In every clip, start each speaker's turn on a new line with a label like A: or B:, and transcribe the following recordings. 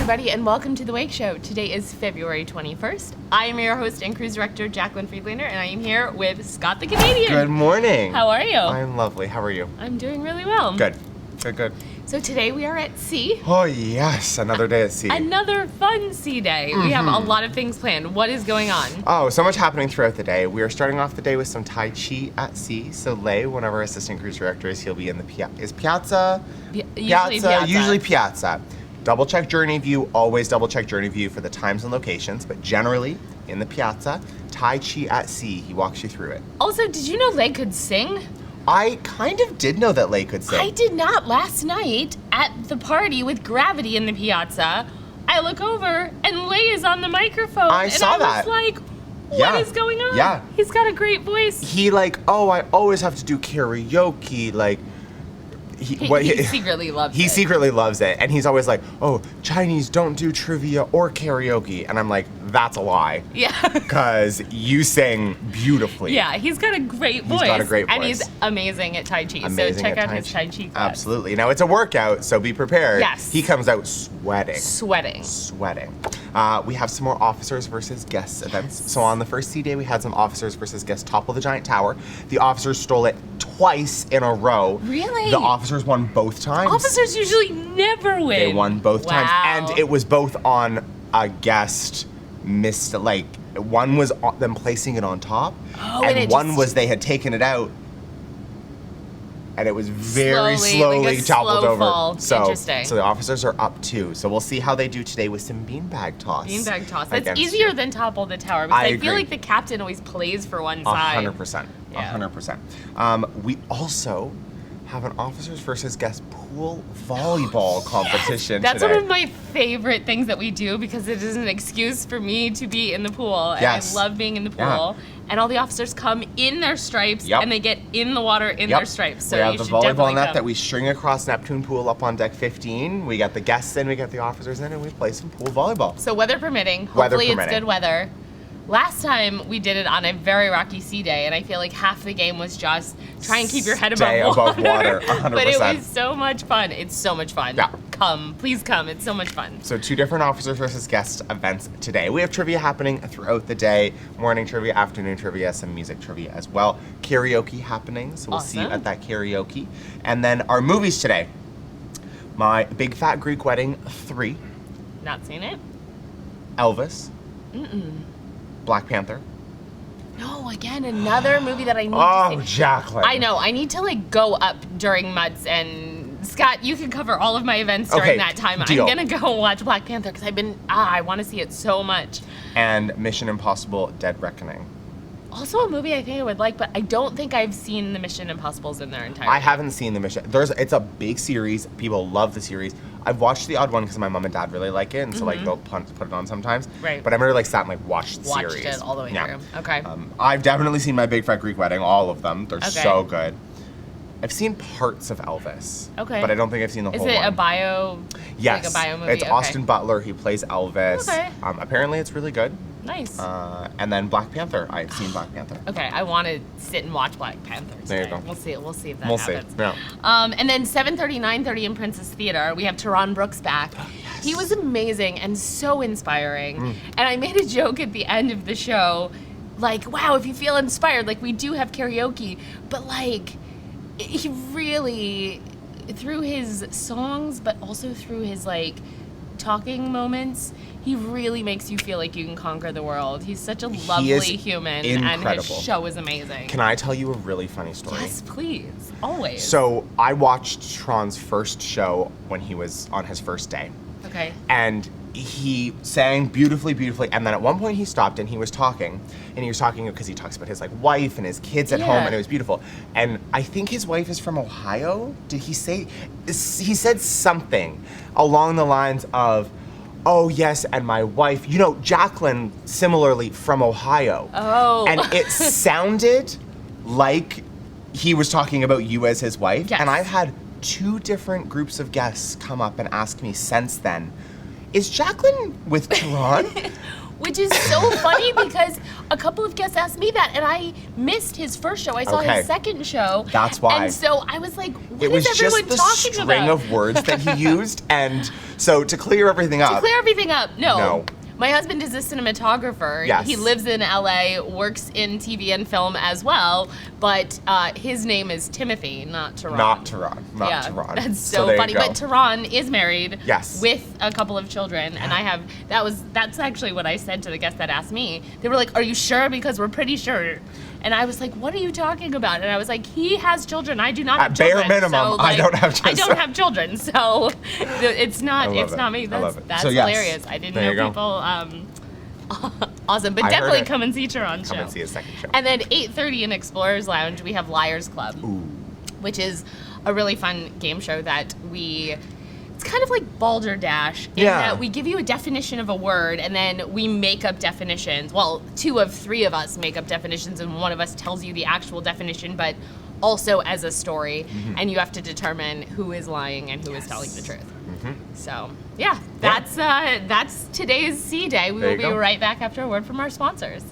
A: everybody, and welcome to The Wake Show. Today is February 21st. I am your host and cruise director, Jaclyn Friedlander, and I am here with Scott the Canadian.
B: Good morning.
A: How are you?
B: I'm lovely. How are you?
A: I'm doing really well.
B: Good. Good.
A: So today we are at sea.
B: Oh, yes. Another day at sea.
A: Another fun sea day. We have a lot of things planned. What is going on?
B: Oh, so much happening throughout the day. We are starting off the day with some Tai Chi at sea. So Lay, one of our assistant cruise directors, he'll be in the Piazza? Usually Piazza. Double check Journey View, always double check Journey View for the times and locations, but generally in the Piazza, Tai Chi at sea, he walks you through it.
A: Also, did you know Lay could sing?
B: I kind of did know that Lay could sing.
A: I did not. Last night at the party with Gravity in the Piazza, I look over and Lay is on the microphone.
B: I saw that.
A: And I was like, what is going on?
B: Yeah.
A: He's got a great voice.
B: He I always have to do karaoke, He
A: secretly loves it.
B: He secretly loves it, and he's always like, oh, Chinese don't do trivia or karaoke, and I'm like, that's a lie.
A: Yeah.
B: Because you sing beautifully.
A: Yeah, he's got a great voice.
B: He's got a great voice.
A: And he's amazing at Tai Chi,
B: Amazing
A: so check
B: at
A: out
B: Tai
A: his
B: Chi.
A: Tai Chi class.
B: Absolutely. Now, it's a workout, so be prepared.
A: Yes.
B: He comes out sweating.
A: Sweating.
B: We have some more officers versus guests events. So on the first sea day, we had some officers versus guests topple the giant tower. The officers stole it twice in a row.
A: Really?
B: The officers won both times.
A: Officers usually never win.
B: They won both times.
A: Wow.
B: And it was both on a guest one was them placing it on top, and one was they had taken it out, and it was very slowly toppled over.
A: Fall.
B: So
A: Interesting.
B: So the officers are up 2. So we'll see how they do today with some beanbag toss.
A: Beanbag toss. That's easier than topple the tower, because I feel like the captain always plays for one side.
B: 100%.
A: Yeah.
B: 100%. We also have an officers versus guests pool volleyball competition
A: That's
B: today.
A: one of my favorite things that we do, because it is an excuse for me to be in the pool. And
B: Yes.
A: I love being in the pool.
B: Yeah.
A: And all the officers come in their stripes, and they get in the water in their stripes. So
B: we have
A: you
B: the
A: should
B: volleyball
A: definitely
B: net
A: come.
B: that we string across Neptune Pool up on deck 15. We got the guests in, we got the officers in, and we play some pool volleyball.
A: So weather permitting, hopefully it's good weather. Last time we did it on a very rocky sea day, and I feel like half the game was just try and keep your head above water.
B: 100%.
A: But it was so much fun. It's so much fun.
B: Yeah.
A: Please come. It's so much fun.
B: So 2 different officers versus guests events today. We have trivia happening throughout the day. Morning trivia, afternoon trivia, some music trivia as well. Karaoke happening, so we'll see you at that karaoke. And then our movies today. My Big Fat Greek Wedding 3.
A: Not seen it?
B: Elvis. Black Panther.
A: No, again, another movie that I need to see.
B: Jaclyn.
A: I know. I need to go up during months, and Scott, you can cover all of my events during that time.
B: Deal.
A: I'm gonna go watch Black Panther because I want to see it so much.
B: And Mission Impossible Dead Reckoning.
A: Also a movie I think I would like, but I don't think I've seen the Mission Impossibles in their entirety.
B: I haven't seen the Mission. It's a big series. People love the series. I've watched the odd one because my mom and dad really like it, and so they'll put it on sometimes.
A: Right.
B: But I've never sat and watched the series.
A: Watched it all the way through. Okay.
B: I've definitely seen My Big Fat Greek Wedding, all of them. They're so good. I've seen parts of Elvis.
A: Okay.
B: But I don't think I've seen the whole one.
A: Is it a bio?
B: Yes.
A: Like a bio movie?
B: It's Austin Butler. He plays Elvis.
A: Okay.
B: Apparently it's really good.
A: Nice.
B: And then Black Panther. I've seen Black Panther.
A: Okay, I want to sit and watch Black Panther today.
B: There you go.
A: We'll see if that
B: We'll
A: happens.
B: see. Yeah.
A: And then 7:30, 9:30 in Princess Theater, we have Teron Brooks back.
B: Yes.
A: He was amazing and so inspiring. And I made a joke at the end of the show, like, wow, if you feel inspired, we do have karaoke, but he really, through his songs, but also through his talking moments, he really makes you feel like you can conquer the world. He's such a lovely human,
B: incredible.
A: and his show is amazing.
B: Can I tell you a really funny story?
A: Yes, please. Always.
B: So I watched Tron's first show when he was on his first day.
A: Okay.
B: And he sang beautifully, and then at one point he stopped and he was talking because he talks about his wife and his kids at home, and it was beautiful. And I think his wife is from Ohio. Did he say? He said something along the lines of, "Oh yes, and my wife, Jaclyn, similarly from Ohio."
A: Oh.
B: And it sounded like he was talking about you as his wife.
A: Yes.
B: And I've had 2 different groups of guests come up and ask me since then, is Jaclyn with Teron?
A: which is so funny because a couple of guests asked me that, and I missed his first show. I saw his second show.
B: That's why.
A: And so I was like, what
B: it was
A: is everyone
B: just the
A: talking
B: string
A: about?
B: of words that he used, and so to clear everything up.
A: No. My husband is a cinematographer.
B: Yes.
A: He lives in LA, works in TV and film as well, but his name is Timothy, not Tehran.
B: Not Tehran.
A: That's so funny. But Tehran is married with a couple of children, and that's actually what I said to the guests that asked me. They were like, "Are you sure? Because we're pretty sure." And I was like, "What are you talking about?" And I was like, "He has children. I do not have children."
B: At bare minimum,
A: so, like,
B: I don't have children.
A: I don't have children, so it's not me.
B: I love it.
A: That's
B: so, yes,
A: hilarious. I didn't
B: there
A: know people. Awesome, but definitely come and see Tehran's show.
B: Come and see his second show.
A: And then 8:30 in Explorers Lounge, we have Liars Club, which is a really fun game show that it's kind of like Balderdash in that we give you a definition of a word and then we make up definitions. Well, 2 of 3 of us make up definitions and one of us tells you the actual definition, but also as a story, and you have to determine who is lying and who is telling the truth. So, that's today's C Day. We will be right back after a word from our sponsors.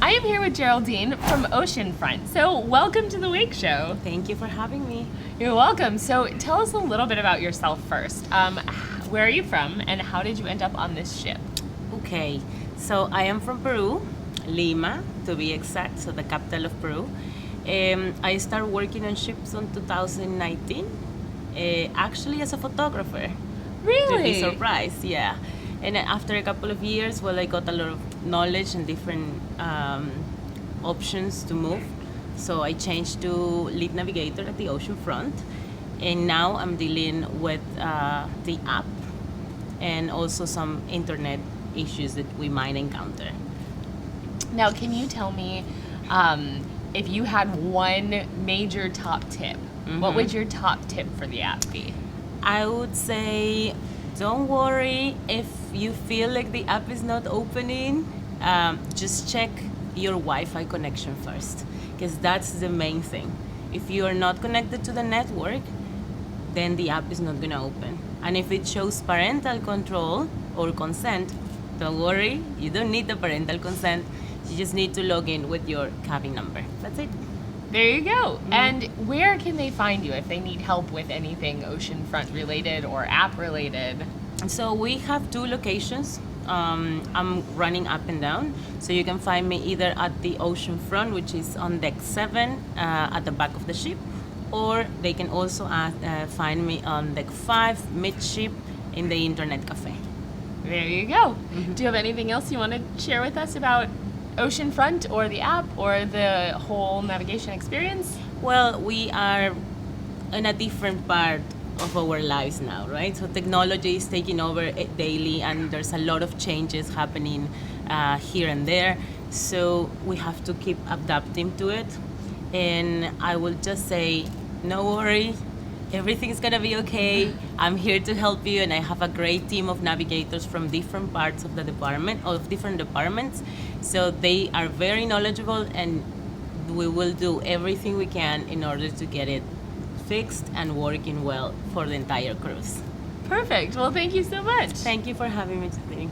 A: I am here with Geraldine from Oceanfront. So welcome to the Wake Show.
C: Thank you for having me.
A: You're welcome. So tell us a little bit about yourself first. Where are you from and how did you end up on this ship?
C: Okay, so I am from Peru, Lima to be exact, so the capital of Peru. I started working on ships in 2019, actually as a photographer.
A: Really?
C: To be surprised, yeah. And after a couple of years, I got a lot of knowledge and different options to move. So I changed to lead navigator at the ocean front. And now I'm dealing with the app and also some internet issues that we might encounter.
A: Now, can you tell me if you had one major top tip, what would your top tip for the app be?
C: I would say, don't worry if you feel like the app is not opening. Just check your Wi-Fi connection first, because that's the main thing. If you are not connected to the network, then the app is not going to open. And if it shows parental control or consent, don't worry, you don't need the parental consent. You just need to log in with your cabin number. That's it.
A: There you go. And where can they find you if they need help with anything oceanfront related or app related?
C: So we have 2 locations. I'm running up and down. So you can find me either at the ocean front, which is on deck 7 at the back of the ship, or they can also find me on deck 5 midship in the internet cafe.
A: There you go. Do you have anything else you want to share with us about Oceanfront or the app or the whole navigation experience?
C: Well, we are in a different part of our lives now, right? So technology is taking over daily and there's a lot of changes happening here and there. So we have to keep adapting to it. And I will just say, no worry, everything's gonna be okay. I'm here to help you, and I have a great team of navigators from different parts of the department, of different departments. So they are very knowledgeable, and we will do everything we can in order to get it fixed and working well for the entire cruise.
A: Perfect. Well, thank you so much.
C: Thank you for having me today.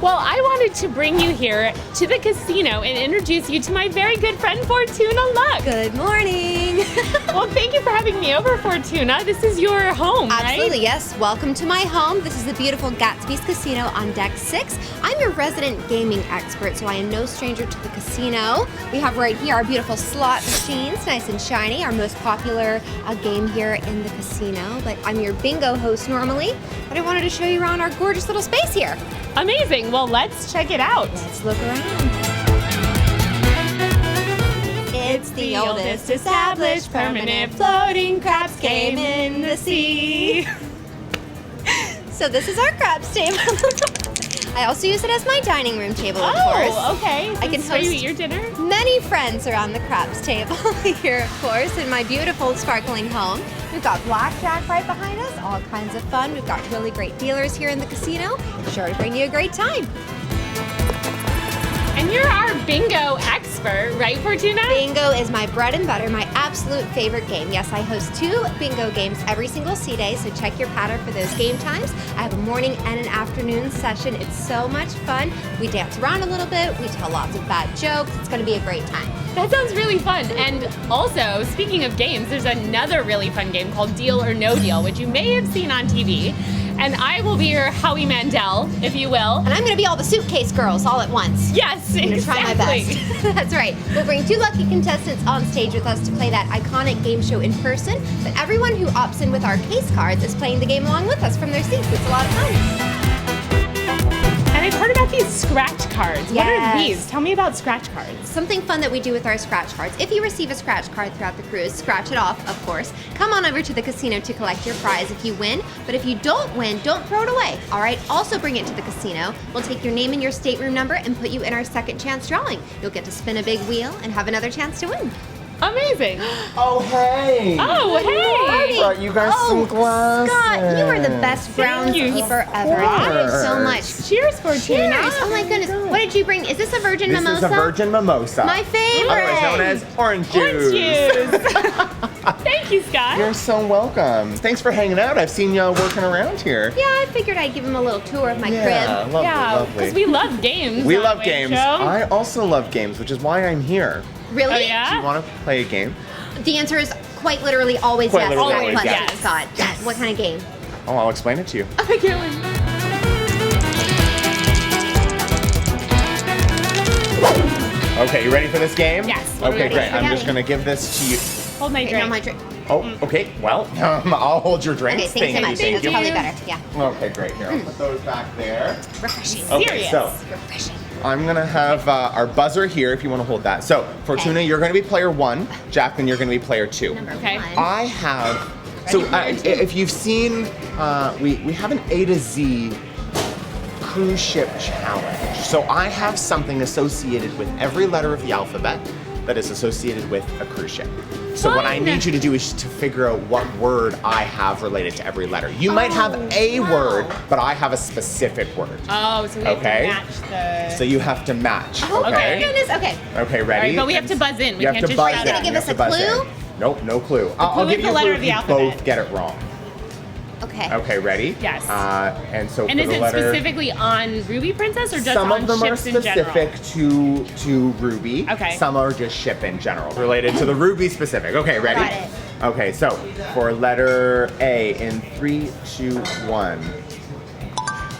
A: Well, I wanted to bring you here to the casino and introduce you to my very good friend, Fortuna Luck.
D: Good morning.
A: Well, thank you for having me over, Fortuna. This is your home, right?
D: Absolutely, yes. Welcome to my home. This is the beautiful Gatsby's Casino on deck 6. I'm your resident gaming expert, so I am no stranger to the casino. We have right here our beautiful slot machines, nice and shiny, our most popular game here in the casino. But I'm your bingo host normally, but I wanted to show you around our gorgeous little space here.
A: Amazing. Well, let's check it out.
D: Let's look around.
A: It's the oldest established permanent floating craps game in the sea.
D: So this is our craps table. I also use it as my dining room table, of
A: Oh,
D: course.
A: okay.
D: I can
A: This is where you
D: host
A: eat your dinner?
D: many friends around the craps table here, of course, in my beautiful, sparkling home. We've got blackjack right behind us, all kinds of fun. We've got really great dealers here in the casino. Sure to bring you a great time.
A: And you're our bingo expert, right, Fortuna?
D: Bingo is my bread and butter, my absolute favorite game. Yes, I host 2 bingo games every single C-Day, so check your pattern for those game times. I have a morning and an afternoon session. It's so much fun. We dance around a little bit. We tell lots of bad jokes. It's going to be a great time.
A: That sounds really fun. And also, speaking of games, there's another really fun game called Deal or No Deal, which you may have seen on TV. And I will be your Howie Mandel, if you will.
D: And I'm going to be all the suitcase girls all at once.
A: Yes,
D: I'm going to try my
A: exactly.
D: best. That's right. We'll bring 2 lucky contestants on stage with us to play that iconic game show in person. But everyone who opts in with our case cards is playing the game along with us from their seats. It's a lot of fun.
A: And I've heard about these scratch cards. What are
D: Yes.
A: these? Tell me about scratch cards.
D: Something fun that we do with our scratch cards. If you receive a scratch card throughout the cruise, scratch it off, of course. Come on over to the casino to collect your prize if you win. But if you don't win, don't throw it away. All right? Also bring it to the casino. We'll take your name and your stateroom number and put you in our second chance drawing. You'll get to spin a big wheel and have another chance to win.
A: Amazing.
B: Oh, hey!
A: Oh, hey.
B: I brought you guys some glasses.
D: Scott, you are the best groundskeeper ever. Thank you so much.
A: Cheers, Fortuna.
D: Cheers. Oh my goodness. What did you bring? Is this a virgin
B: This
D: mimosa?
B: is a virgin mimosa.
D: My favorite.
B: Otherwise known as orange juice.
A: Orange juice. Thank you, Scott.
B: You're so welcome. Thanks for hanging out. I've seen you working around here.
D: Yeah, I figured I'd give him a little tour of my
B: Yeah,
D: crib.
B: lovely,
A: Yeah,
B: lovely.
A: because we love games.
B: We
A: on
B: love
A: Wayne
B: games.
A: Show.
B: I also love games, which is why I'm here.
D: Really?
A: Oh, yeah?
B: Do you want to play a game?
D: The answer is quite literally always
B: Quite
D: yes.
B: literally
D: That
B: always
D: question,
A: yes.
D: Scott. Yes. What kind of game?
B: Oh, I'll explain it to you.
A: I can't wait.
B: Okay, you ready for this game?
A: Yes, we're
B: Okay,
A: ready.
B: great. I'm just
D: Ready.
B: going to give this to you.
A: Hold my
D: Okay,
A: drink.
D: now my drink.
B: Oh, okay. Well, I'll hold your drinks.
D: Okay, thanks so much.
B: Thank
D: That's
B: you.
D: probably better. Yeah.
B: Okay, great. Here, I'll put those back there.
D: Refreshing.
B: Okay,
A: Serious.
B: so
D: Refreshing.
B: I'm gonna have our buzzer here if you want to hold that. So, Fortuna,
D: Okay.
B: you're gonna be player 1. Jaclyn, you're gonna be player 2.
D: Number
A: Okay.
D: 1.
B: I have. So, if you've seen, we have an A to Z cruise ship challenge. So, I have something associated with every letter of the alphabet that is associated with a cruise ship. So, what I
A: Fun.
B: need you to do is to figure out what word I have related to every letter. You might have a
D: wow.
B: word, but I have a specific word.
A: Oh, so we have
B: Okay.
A: to match the...
B: So, you have to match.
D: Oh,
A: Okay.
D: my goodness. Okay.
B: Okay, ready?
A: All right, but we have to buzz in. We
B: You have
A: can't
B: to
A: just
B: buzz
A: shout
B: in.
A: out.
D: Give
B: You
D: us
B: have
D: a
B: to buzz
D: clue?
B: in. Nope, no clue. I'll
A: clue
B: give
A: is
B: you
A: the
B: a
A: letter
B: clue
A: of
B: if
A: the
B: you
A: alphabet.
B: both get it wrong.
D: Okay.
B: Okay, ready?
A: Yes.
B: And so
A: And
B: for
A: is
B: the
A: it
B: letter,
A: specifically on Ruby Princess or just
B: some
A: on
B: of them are
A: ships in general?
B: specific to Ruby.
A: Okay.
B: Some are just ship in general, related to the Ruby specific. Okay, ready?
D: Got it.
B: Okay, so for letter A in 3, 2, 1.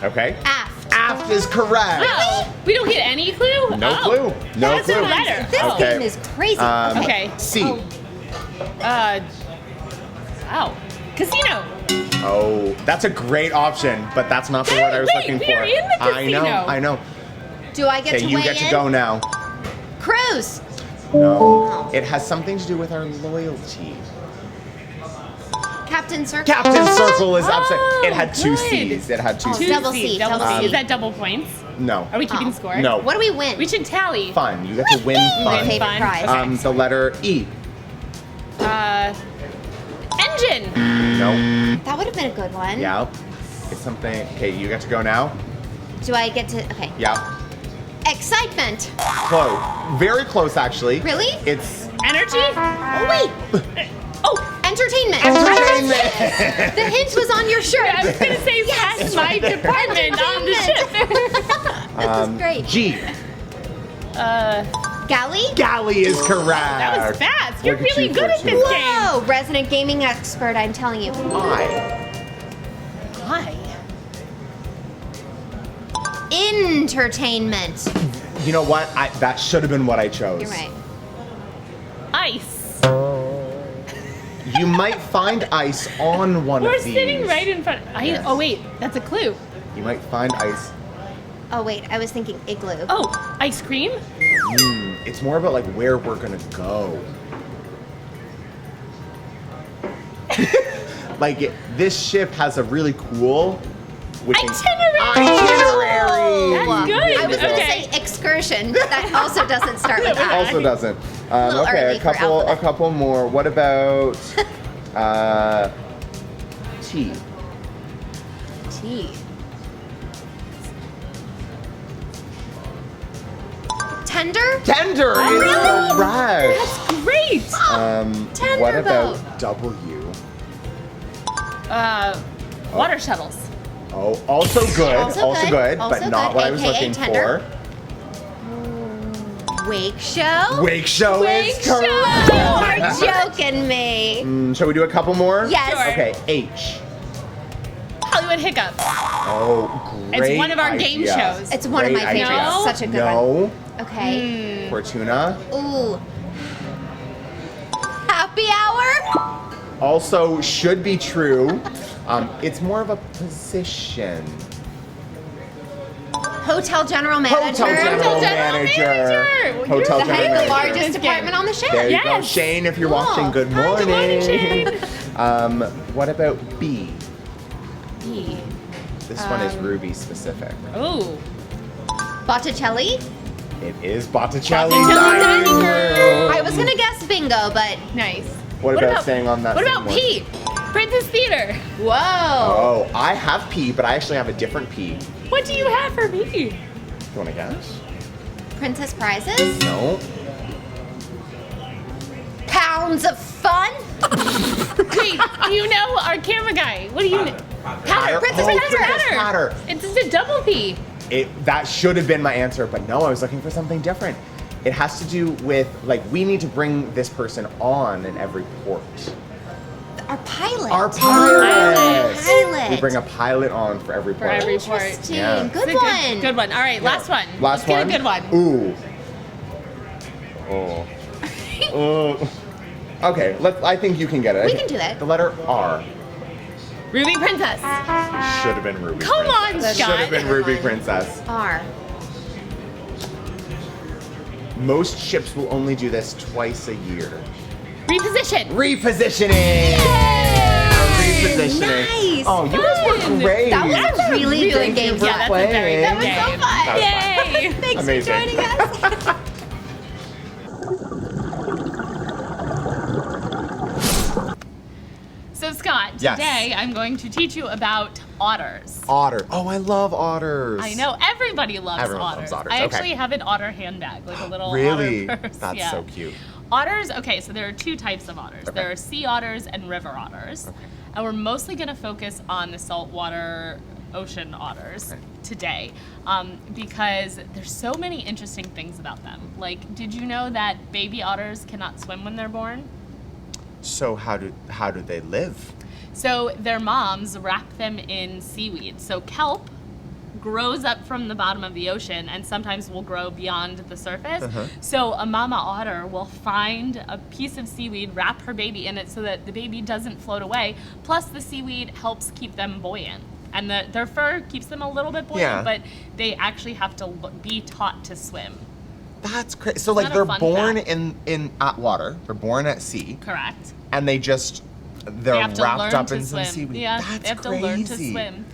B: Okay.
D: Aft.
B: Aft is correct.
A: Oh, we don't get any clue?
B: No
A: Oh.
B: clue. No
A: That's a
B: clue.
A: letter.
D: This
A: Oh.
B: Okay.
D: game is crazy.
A: Okay.
B: C.
A: Oh. Casino.
B: Oh, that's a great option, but that's not the
A: Hey,
B: word I was
A: wait,
B: looking
A: we
B: for.
A: are in the
B: I know,
A: casino.
B: I know.
D: Do I get
B: Okay,
D: to
B: you
D: weigh
B: get
D: in?
B: to go now.
D: Cruise.
B: No, it has something to do with our loyalty.
D: Captain Circle.
B: Captain Circle is upset.
A: Oh,
B: It had 2
A: good.
B: C's. It had 2
D: Oh,
B: C's.
D: double
A: C.
D: C,
A: Double
D: double
A: C.
D: C.
A: Is that double points?
B: No.
A: Are we keeping
D: Oh.
A: score?
B: No.
D: What do we win?
A: We should tally.
B: Fun. You get to win
D: My
B: fun.
D: favorite
A: Fun.
D: prize.
A: Okay.
B: The letter E.
A: Engine.
B: No.
D: That would have been a good one.
B: Yeah. It's something. Okay, you get to go now.
D: Do I get to? Okay.
B: Yeah.
D: Excitement.
B: Close. Very close, actually.
D: Really?
B: It's
A: Energy.
D: Oh wait.
A: Oh,
D: Entertainment.
B: entertainment.
D: The hint was on your shirt.
A: I was going to say that's my department on the ship.
D: This is great.
B: G.
D: Galley.
B: Galley is correct.
A: That was fast. You're
B: Look at
A: really
B: you,
A: good at
B: Fortuna.
A: this game.
D: Whoa, resident gaming expert, I'm telling you.
B: I.
A: Why?
D: Entertainment.
B: You know what? That should have been what I chose.
D: You're right.
A: Ice.
B: You might find ice on one
A: We're
B: of these.
A: sitting right in front.
B: Yes.
A: Oh wait, that's a clue.
B: You might find ice.
D: Oh wait, I was thinking igloo.
A: Oh, ice cream.
B: It's more about like where we're gonna go. Like this ship has a really cool which
A: Itinerary.
B: itinerary.
D: No.
A: That's good.
D: I was going to
A: Okay.
D: say excursion. That also doesn't start with I.
B: Also doesn't.
D: little
B: Okay,
D: early
B: a
D: for
B: couple
D: alphabet.
B: more. What about T?
D: T. Tender?
B: Tender is correct.
A: Great.
D: Tender
B: What
D: boat.
B: about W?
A: Water shuttles.
B: Oh, also good.
D: Also good.
B: but
D: Also
B: not
D: good.
B: what I was
D: AKA
B: looking
D: tender.
B: for.
D: Wake show?
B: Wake show
A: Wake
B: is
A: show.
B: correct.
D: You're joking me.
B: Shall we do a couple more?
D: Yes.
A: Sure.
B: Okay, H.
A: Hollywood Hiccups.
B: Oh, great
A: It's one of our game
B: idea.
A: shows.
D: It's one of
B: Great
D: my favorites.
B: idea.
A: No.
D: Such a good
B: No.
D: one. Okay.
B: Fortuna.
D: Ooh. Happy hour?
B: Also should be true. It's more of a position.
D: Hotel general manager.
B: Hotel general manager.
A: Well,
B: Hotel
A: you're
D: The
B: general manager.
D: largest department on the ship.
B: There you go,
A: Yes.
B: Shane. If you're
D: Cool.
B: watching, good
D: Hi,
B: morning.
D: good morning,
A: Shane.
B: What about B?
A: E.
B: This one is Ruby specific.
A: Ooh.
D: Botticelli?
B: It is Botticelli
A: Botticelli
B: dining
A: dining
B: room.
D: I was gonna guess bingo, but
A: Nice.
B: What about staying on that
A: What
B: same
A: about
B: one?
A: P? Princess Theater.
D: whoa.
B: Oh, I have P, but I actually have a different P.
A: What do you have for me?
B: You want to guess?
D: Princess prizes?
B: No.
D: Pounds of fun?
A: Wait, you know our camera guy. What do you know?
B: Platter.
A: Princess
B: Oh,
A: Platter.
B: Princess Platter.
A: It's just a double P.
B: That should have been my answer, but no, I was looking for something different. It has to do with, like, we need to bring this person on in every port.
D: Our pilot.
B: Our pilot!
D: Pilot.
B: We bring a pilot on for every port.
A: every port.
D: Interesting.
B: Yeah.
D: Good
A: It's a
D: one.
A: Good one. All right, last one.
B: Last
A: Let's
B: one.
A: get a good one.
B: Ooh. Oh. Okay, I think you can get it.
D: We can do that.
B: The letter R.
A: Ruby Princess.
B: Should have been Ruby
A: Come on,
B: Princess.
A: Scott.
B: Should have been Ruby Princess.
D: R.
B: Most ships will only do this twice a year.
A: Reposition.
B: Repositioning! Repositioning.
D: Nice.
B: Oh, you guys were
A: Fun.
B: great.
D: That was a really good
B: Thank
D: game.
B: you for
A: Yeah, that's a
B: playing.
A: very good
D: That was
A: game.
D: so fun.
B: That was fun.
A: Yay.
D: Thanks
B: Amazing.
D: for joining us.
A: So Scott,
B: Yes.
A: today I'm going to teach you about otters.
B: Otter. Oh, I love otters.
A: I know everybody loves
B: Everyone
A: otters.
B: loves otters,
A: I
B: okay.
A: actually have an otter handbag, like a little
B: Really?
A: otter purse.
B: That's
A: yeah.
B: so cute.
A: Otters, okay, so there are two types of otters.
B: Okay.
A: There are sea otters and river otters.
B: Okay.
A: And we're mostly going to focus on the saltwater ocean otters
B: Okay.
A: today because there's so many interesting things about them. Like, did you know that baby otters cannot swim when they're born?
B: So how do they live?
A: So their moms wrap them in seaweed. So kelp grows up from the bottom of the ocean and sometimes will grow beyond the surface. So a mama otter will find a piece of seaweed, wrap her baby in it so that the baby doesn't float away. Plus the seaweed helps keep them buoyant. And their fur keeps them a little bit buoyant,
B: Yeah.
A: but they actually have to be taught to swim.
B: That's crazy. So like
A: Not a
B: they're
A: fun
B: born
A: fact.
B: in at water. They're born at sea,
A: Correct.
B: and they're
A: They have to
B: wrapped
A: learn
B: up
A: to
B: in some
A: swim.
B: seaweed.
A: Yeah,
B: That's
A: they have
B: crazy.
A: to learn to swim.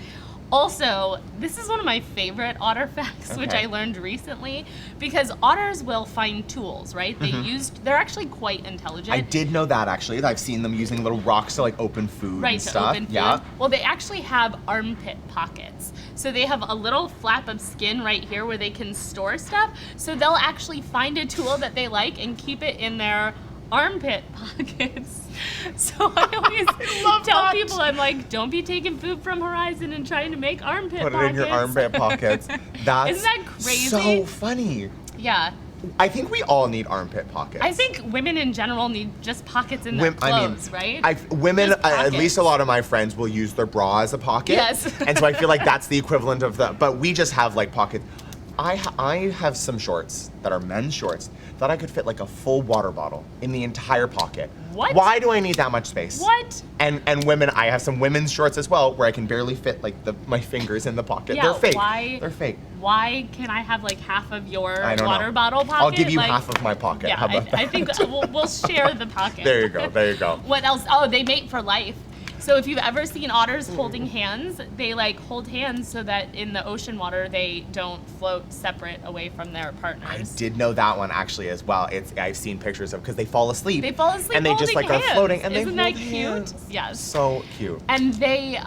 A: Also, this is one of my favorite otter facts, which
B: Okay.
A: I learned recently, because otters will find tools, right? They're actually quite intelligent.
B: I did know that actually. I've seen them using little rocks to like open food
A: Right,
B: and
A: to
B: stuff.
A: open food.
B: Yeah.
A: Well, they actually have armpit pockets. So they have a little flap of skin right here where they can store stuff. So they'll actually find a tool that they like and keep it in their armpit pockets. So I always tell people, I'm like, don't be taking food from Horizon and trying to make armpit
B: Put it
A: pockets.
B: in your armpit pockets. That's
A: Isn't that crazy?
B: so funny.
A: Yeah.
B: I think we all need armpit pockets.
A: I think women in general need just pockets in their clothes, right?
B: Women,
A: Just
B: at least a
A: pockets.
B: lot of my friends will use their bra as a pocket.
A: Yes.
B: And so I feel like that's the equivalent of but we just have like pockets. I have some shorts that are men's shorts that I could fit like a full water bottle in the entire pocket.
A: What?
B: Why do I need that much space?
A: What?
B: And women, I have some women's shorts as well where I can barely fit like my fingers in the pocket.
A: Yeah,
B: They're fake.
A: why-
B: They're fake.
A: Why can I have like half of your
B: I don't
A: water
B: know.
A: bottle pocket?
B: I'll give you
A: Like,
B: half of my pocket.
A: Yeah,
B: How about
A: I
B: that?
A: think we'll share the pocket.
B: There you go. There you go.
A: What else? Oh, they mate for life. So if you've ever seen otters holding hands, they like hold hands so that in the ocean water they don't float separate away from their partners.
B: I did know that one actually as well. I've seen pictures of because they fall asleep.
A: They fall asleep
B: and they just like
A: holding
B: are
A: hands.
B: floating and
A: Isn't
B: they
A: that
B: hold
A: cute?
B: hands.
A: Yes.
B: So cute.
A: And they're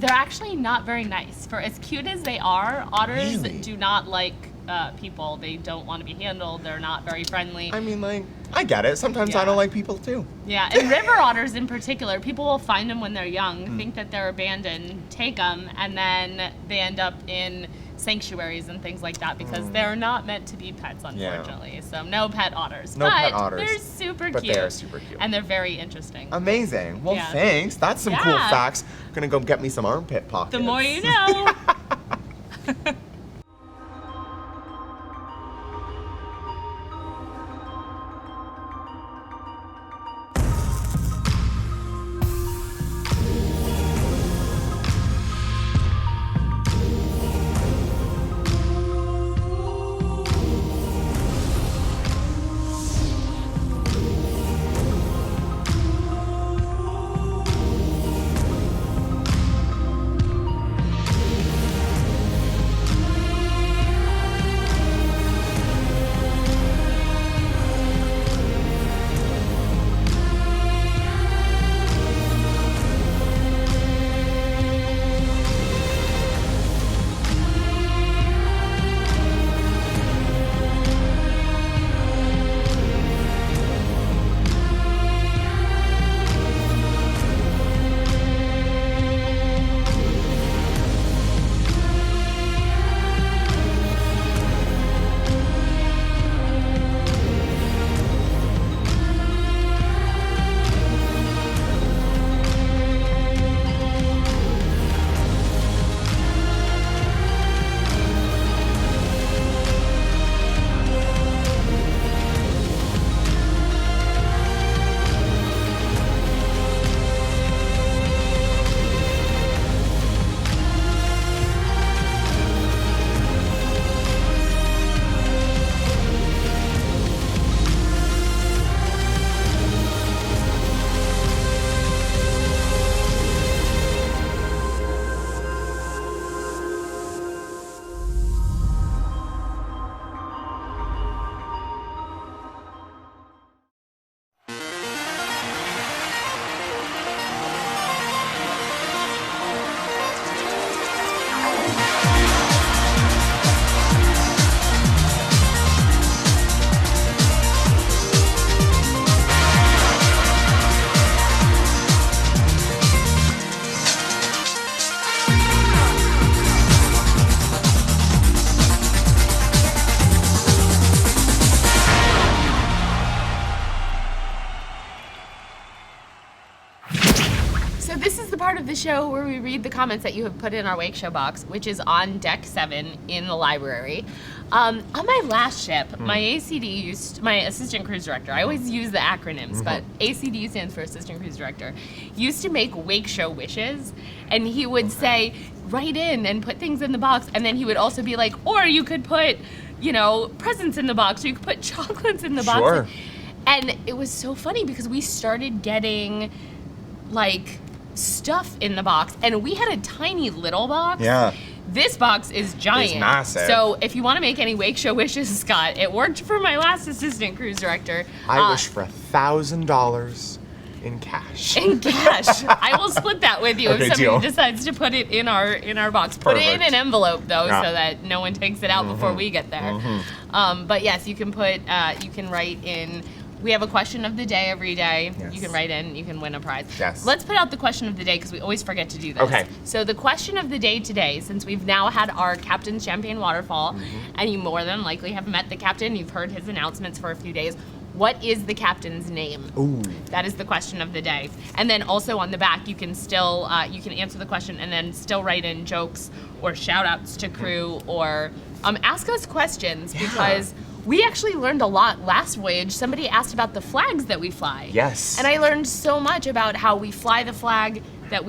A: actually not very nice. For as cute as they are, otters
B: Really?
A: do not like people. They don't want to be handled. They're not very friendly.
B: I mean, like, I get it. Sometimes I
A: Yeah.
B: don't like people too.
A: Yeah, and river otters in particular, people will find them when they're young,
B: Mm.
A: think that they're abandoned, take them, and then they end up in sanctuaries and things like that because they're not meant to be pets, unfortunately. So no pet otters.
B: No
A: but
B: pet otters.
A: They're super
B: But
A: cute.
B: they are super cute.
A: And they're very interesting.
B: Amazing. Well,
A: Yeah.
B: thanks. That's some cool
A: Yeah.
B: facts. I'm gonna go get me some armpit pockets.
A: The more you know. part of the show where we read the comments that you have put in our Wake Show box, which is on deck 7 in the library. On my last ship, my ACD my assistant cruise director, I always use the acronyms, but ACD stands for assistant cruise director, used to make Wake Show wishes, and he would say, write in and put things in the box, and then he would also be like, or you could put, you know, presents in the box, or you could put chocolates in the box.
B: Sure.
A: And it was so funny because we started getting, like, stuff in the box, and we had a tiny little box.
B: Yeah.
A: This box is giant.
B: It's massive.
A: So if you want to make any Wake Show wishes, Scott, it worked for my last assistant cruise director.
B: I wish for $1,000 in cash.
A: In cash. I will split that with you
B: Okay,
A: if somebody
B: deal.
A: decides to put it in our box. Put it in
B: Perfect.
A: an envelope though,
B: Yeah.
A: so that no one takes it out before we get there. But yes, you can put you can write in. We have a question of the day every day.
B: Yes.
A: You can write in, you can win a prize.
B: Yes.
A: Let's put out the question of the day because we always forget to do this.
B: Okay.
A: So the question of the day today, since we've now had our Captain's Champagne Waterfall, and you more than likely have met the captain, you've heard his announcements for a few days, what is the captain's name?
B: Ooh.
A: That is the question of the day. And then also on the back, you can still, you can answer the question and then still write in jokes or shout outs to crew or ask us questions because we actually learned a lot last voyage. Somebody asked about the flags that we fly.
B: Yes.
A: And I learned so much about how we fly the flag that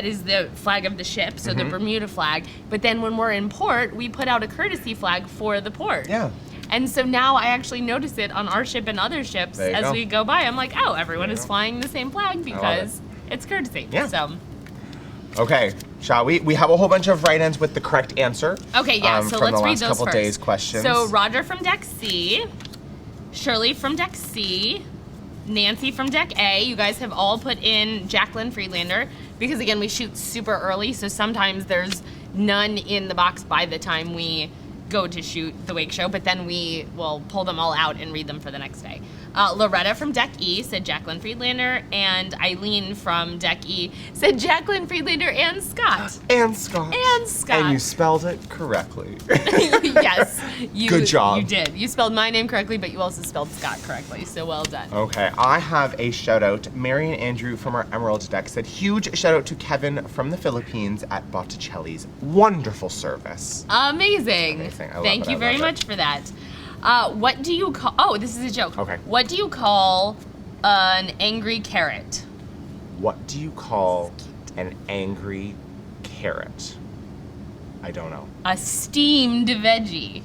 A: is the flag of the ship, so the Bermuda flag. But then when we're in port, we put out a courtesy flag for the port.
B: Yeah.
A: And so now I actually notice it on our ship and other ships
B: There you
A: as
B: go.
A: we go by. I'm like, oh, everyone is flying the same flag because It's courtesy.
B: Yeah.
A: So.
B: Okay, shall we? We have a whole bunch of right-ends with the correct answer.
A: Okay, yeah, so
B: from
A: let's
B: the
A: read
B: last
A: those
B: couple
A: first.
B: days questions.
A: So Roger from deck C, Shirley from deck C, Nancy from deck A. You guys have all put in Jaclyn Friedlander because, again, we shoot super early, so sometimes there's none in the box by the time we go to shoot the wake show, but then we will pull them all out and read them for the next day. Loretta from deck E said Jaclyn Friedlander, and Eileen from deck E said Jaclyn Friedlander and Scott.
B: And Scott.
A: And Scott.
B: And you spelled it correctly.
A: Yes.
B: Good job.
A: You did. You spelled my name correctly, but you also spelled Scott correctly, so well done.
B: Okay, I have a shout out. Mary and Andrew from our Emerald deck said huge shout out to Kevin from the Philippines at Botticelli's. Wonderful service.
A: Amazing.
B: Amazing. I love
A: Thank
B: it.
A: you
B: I
A: very
B: love it.
A: much for that. What do you call... Oh, this is a joke.
B: Okay.
A: What do you call an angry carrot?
B: What do you call an angry carrot? I don't know.
A: A steamed veggie.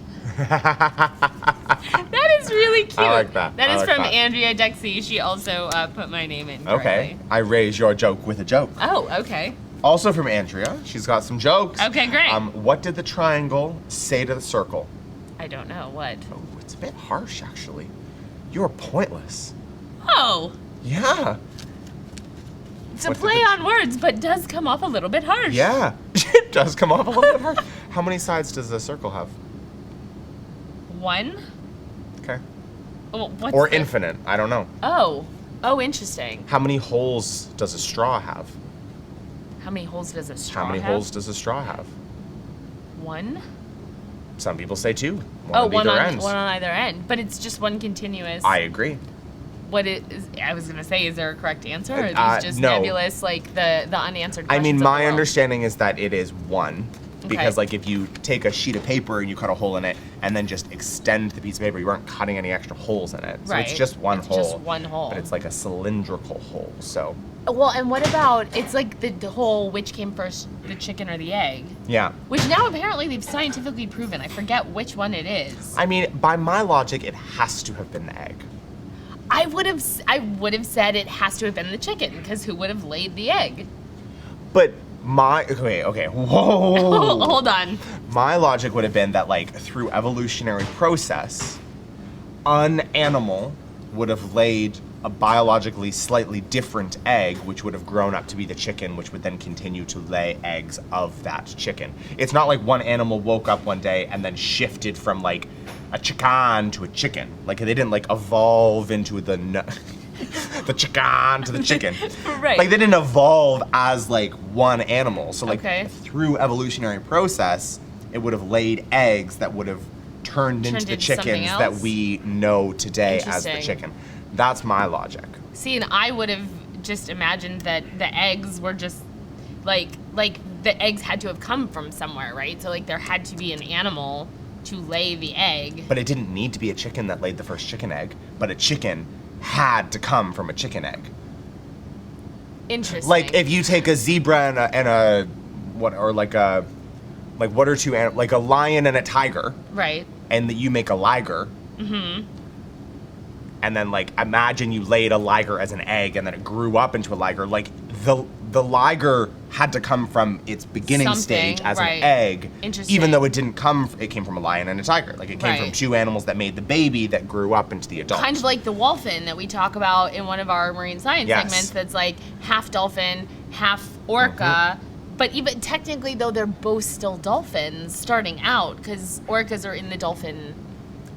A: That is really cute.
B: I like that.
A: That
B: I
A: is
B: like
A: from
B: that.
A: Andrea Dexy. She also put my name in
B: Okay,
A: correctly.
B: I raise your joke with a joke.
A: Oh, okay.
B: Also from Andrea, she's got some jokes.
A: Okay, great.
B: What did the triangle say to the circle?
A: I don't know. What?
B: Oh, it's a bit harsh, actually. You're pointless.
A: Oh,
B: Yeah.
A: it's a
B: What did
A: play
B: the-
A: on words, but does come off a little bit harsh.
B: Yeah. It does come off a little bit harsh. How many sides does a circle have?
A: One?
B: Okay.
A: Oh, what's
B: Or
A: the-
B: infinite. I don't know.
A: Oh, interesting.
B: How many holes does a straw have?
A: How many holes does a straw
B: How many
A: have?
B: holes does a straw have?
A: One?
B: Some people say two.
A: Oh,
B: One on either end.
A: one on either end. But it's just one continuous.
B: I agree.
A: What it is, I was going to say, is there a correct answer? Or are these just
B: no.
A: nebulous, like the unanswered
B: I
A: questions
B: mean,
A: of the
B: my
A: world?
B: understanding is that it is one. Because,
A: Okay.
B: like, if you take a sheet of paper and you cut a hole in it and then just extend the piece of paper, you aren't cutting any extra holes in it. So it's
A: Right.
B: just one
A: It's
B: hole.
A: just one hole.
B: But it's like a cylindrical hole. So,
A: Well, and what about, it's like the whole which came first, the chicken or the egg?
B: yeah.
A: Which now apparently they've scientifically proven. I forget which one it is.
B: I mean, by my logic, it has to have been the egg.
A: I would have said it has to have been the chicken, because who would have laid the egg?
B: But okay, whoa.
A: Hold on.
B: My logic would have been that, like, through evolutionary process, an animal would have laid a biologically slightly different egg, which would have grown up to be the chicken, which would then continue to lay eggs of that chicken. It's not like one animal woke up one day and then shifted from, like, a chicken to a chicken. Like, they didn't, like, evolve into the the chicken to the chicken.
A: Right.
B: Like, they didn't evolve as, like, one animal. So, like,
A: Okay.
B: through evolutionary process, it would have laid eggs that would have turned into the
A: into something
B: chickens that
A: else?
B: we know today as the
A: Interesting.
B: chicken. That's my logic.
A: See, and I would have just imagined that the eggs were just like the eggs had to have come from somewhere, right? So like there had to be an animal to lay the egg.
B: But it didn't need to be a chicken that laid the first chicken egg, but a chicken had to come from a chicken egg.
A: Interesting.
B: Like if you take a zebra and a what are two animals, like a lion and a tiger,
A: right.
B: and that you make a liger. And then, like, imagine you laid a liger as an egg, and then it grew up into a liger. Like, the liger had to come from its beginning
A: Something,
B: stage as
A: right.
B: an egg,
A: Interesting.
B: even though it didn't come. It came from a lion and a tiger. Like, it came from
A: Right.
B: two animals that made the baby that grew up into the adult.
A: Kind of like the wolfen that we talk about in one of our marine science
B: Yes.
A: segments. That's like half dolphin, half orca. But even technically, though, they're both still dolphins starting out because orcas are in the dolphin.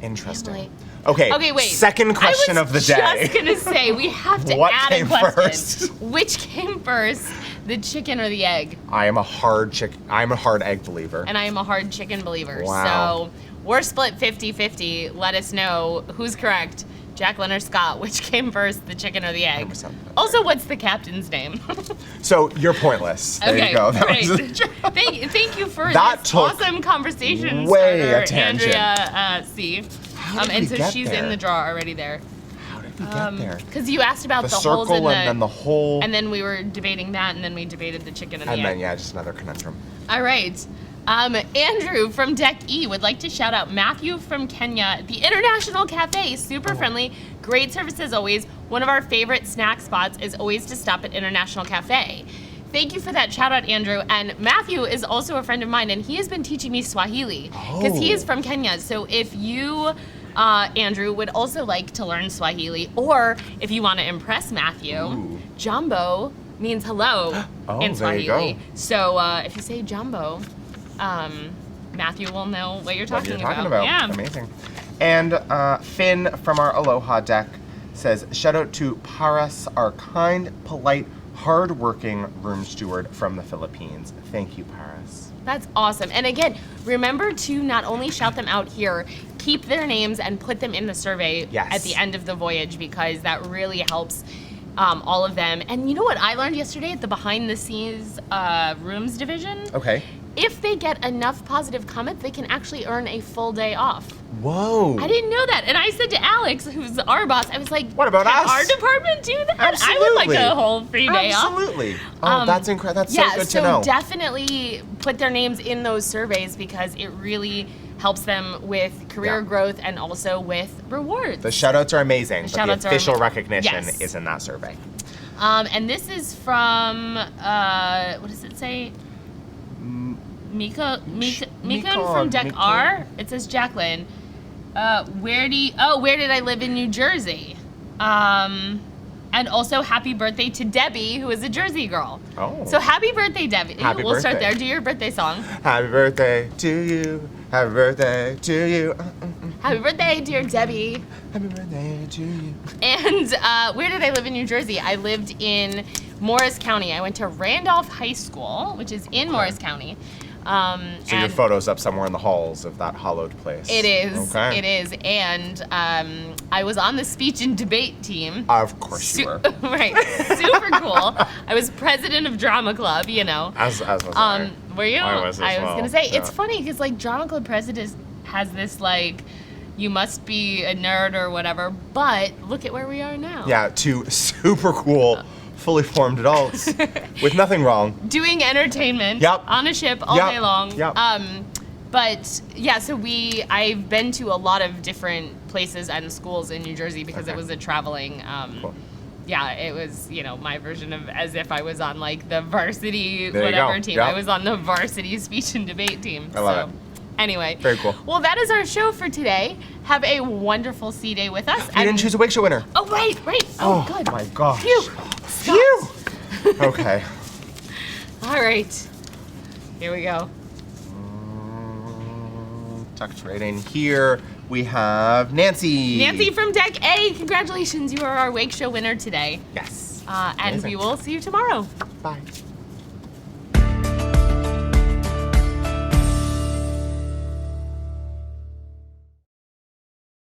B: Interesting.
A: family.
B: Okay.
A: Okay, wait.
B: Second question
A: I
B: of the
A: was
B: day.
A: just gonna say we have to
B: What
A: add a
B: came
A: question.
B: first?
A: Which came first, the chicken or the egg?
B: I am a hard egg believer.
A: And I am a hard chicken believer.
B: Wow.
A: So we're split 50-50. Let us know who's correct, Jaclyn or Scott. Which came first, the chicken or the egg?
B: 100%.
A: Also, what's the captain's name?
B: So you're pointless. There
A: okay,
B: you go. That
A: great.
B: was-
A: thank you for
B: That
A: this
B: took
A: awesome conversation
B: way
A: starter,
B: a tangent.
A: Andrea C.
B: How did
A: And
B: we
A: so
B: get
A: she's
B: there?
A: in the draw already there.
B: How did we get there?
A: Because you asked about
B: The
A: the holes in
B: circle
A: the,
B: and then the hole.
A: and then we were debating that, and then we debated the chicken and the
B: And
A: egg.
B: then, yeah, just another conundrum.
A: All right. Andrew from Deck E would like to shout out Matthew from Kenya, the International Cafe, super friendly, great service as always. One of our favorite snack spots is always to stop at International Cafe. Thank you for that shout out, Andrew. And Matthew is also a friend of mine, and he has been teaching me Swahili because he is from Kenya. So if you, Andrew, would also like to learn Swahili, or if you want to impress Matthew, Jambo means hello in Swahili.
B: There you go.
A: So if you say Jambo, Matthew will know what you're talking
B: about.
A: Yeah.
B: Amazing. And Finn from our Aloha deck says, shout out to Paras, our kind, polite, hard-working room steward from the Philippines. Thank you, Paras.
A: That's awesome. And again, remember to not only shout them out here, keep their names and put them in the survey at the end of the voyage, because that really helps all of them. And you know what I learned yesterday at the behind the scenes rooms division?
B: Okay.
A: If they get enough positive comments, they can actually earn a full day off.
B: Whoa.
A: I didn't know that. And I said to Alex, who's our boss, I was like,
B: what about
A: can
B: us?
A: our department do that?
B: Absolutely.
A: I would like a whole free day off.
B: Absolutely. Oh, that's incredible. That's so good to know.
A: Definitely put their names in those surveys, because it really helps them with career growth and also with rewards.
B: The shout-outs are amazing, but the
A: shout-outs are
B: official
A: amazing.
B: recognition
A: Yes.
B: is in that survey.
A: And this is from, what does it say? Mika from Deck R. It says, Jaclyn, where did I live in New Jersey? And also happy birthday to Debbie, who is a Jersey girl.
B: Oh.
A: So happy birthday, Debbie.
B: Happy
A: We'll start
B: birthday.
A: there. Do your birthday song.
B: Happy birthday to you. Happy birthday to you.
A: Happy birthday, dear Debbie.
B: Happy birthday to you.
A: And where did I live in New Jersey? I lived in Morris County. I went to Randolph High School, which is in Morris County.
B: So your photo's up somewhere in the halls of that hallowed place.
A: It is.
B: Okay.
A: It is. And I was on the speech and debate team.
B: Of course you were.
A: Right. Super cool. I was president of drama club, you know.
B: As was I.
A: Were you?
B: I was as well.
A: Going to say,
B: Yeah.
A: it's funny because, like, drama club president has this, like, you must be a nerd or whatever, but look at where we are now.
B: Yeah, two super cool, fully formed adults with nothing wrong.
A: Doing entertainment on a ship all day long.
B: Yep.
A: But yeah, so I've been to a lot of different places and schools in New Jersey because it was a traveling.
B: Cool.
A: Yeah, it was, you know, my version of as if I was on like the varsity
B: There you
A: whatever
B: go.
A: team.
B: Yep.
A: I was on the varsity speech and debate team.
B: I love it.
A: Anyway.
B: Very cool.
A: Well, that is our show for today. Have a wonderful sea day with us.
B: You didn't choose a Wake Show winner.
A: Oh, right. Oh, good.
B: My gosh.
A: Phew.
B: Phew. Okay.
A: All right. Here we go.
B: Tucked right in here. We have Nancy.
A: Nancy from Deck A. Congratulations. You are our Wake Show winner today.
B: Yes.
A: And
B: Amazing.
A: we will see you tomorrow.
B: Bye.